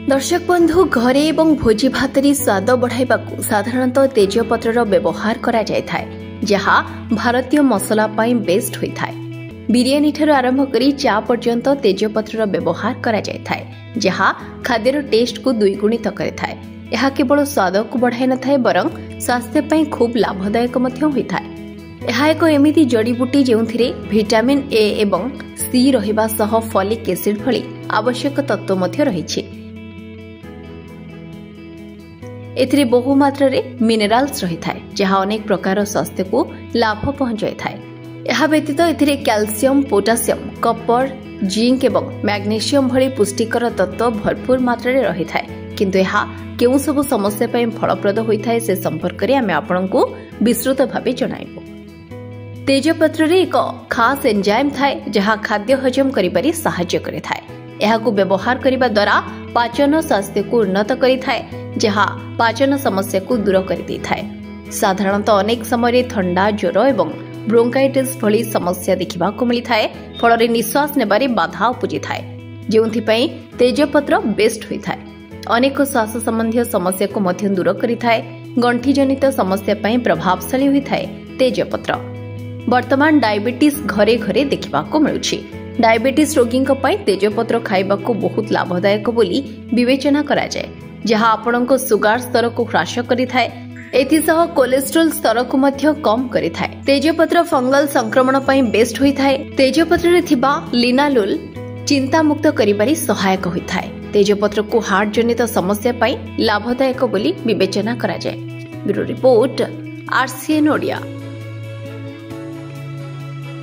दर्शक बंधु घरे एवं भोजी भातरी स्वाद बढ़ाइबाकू साधारणतः तेजपत्रर व्यवहार करा जायथाय जहा भारतीय मसला पाई बेस्ट होइथाय। बिरियानी ठारू आरंभ करी चा पर्यंत तेजपत्रर व्यवहार करा जायथाय जहा खाद्यर टेस्ट को द्विगुणित करिथाय। यह केवल स्वाद को बढ़ाई नथाय बरं स्वास्थ्य पाई खूब लाभदायक मध्य होइथाय। यह एक एमिति जड़ीबूटी जेउथिरे विटामिन ए एवं सी रहिबा सह फॉलिक एसिड भली आवश्यक तत्व मध्य रहिछि। एथिरे बहु मात्रा रे मिनरल्स रही थाए जहां अनेक प्रकार स्वास्थ्य को लाभ पहुंचाई थाए। यह व्यतीत एथिरे कैल्शियम, पोटासियम, कपर, जिंक एवं मैग्नीशियम भली पुष्टिकर तत्व भरपूर मात्रा रे रही थाए। किंतु यह केउ सब समस्या पय फलप्रद होई थाए से संपर्क रे आमे आपनकू विस्तृत भाबे जणाइबो। तेजपत्र रे एक खास एंजाइम थाए जहां खाद्य हजम करिबारे सहायता करे थाए। यहाकू व्यवहार करिबा द्वारा पाचन स्वास्थ्य को उन्नत करि थाए जहा पाचन समस्या को दूर कर दी थाए। साधारणतः अनेक समय ठंडा, ज्वर एवं ब्रोंकाइटिस भली समस्या देखा मिली थाए। फल निश्वास नेबारे बाधा उपजी थाए जेउथिपई तेजपत्र बेस्ट होई थाए। अनेक श्वास संबंधी समस्या को मध्य दूर करि थाए। गंठी जनित समस्या पई प्रभावशाली होई थाए तेजपत्र। वर्तमान डायबिटीज घरे घरे देखा मिलुछि। डायबिटीज रोगी तेजपत्र खाइबा को बहुत लाभदायक बोली विवेचना करा जाए जहां आपणको सुगार स्तर को ह्रास करिथाए। एथिसह कोलेस्ट्रोल स्तर को मध्य कम करिथाए। तेजपत्र फंगल संक्रमण पई बेस्ट होइथाए। तेजपत्र रे थिबा लिनालुल चिंता मुक्त करिबारी सहायक होइथाए। तेजपत्र को हार्ट जनित समस्या पई लाभदायक बोली विवेचना करा जाए। Bureau report RCN Odia.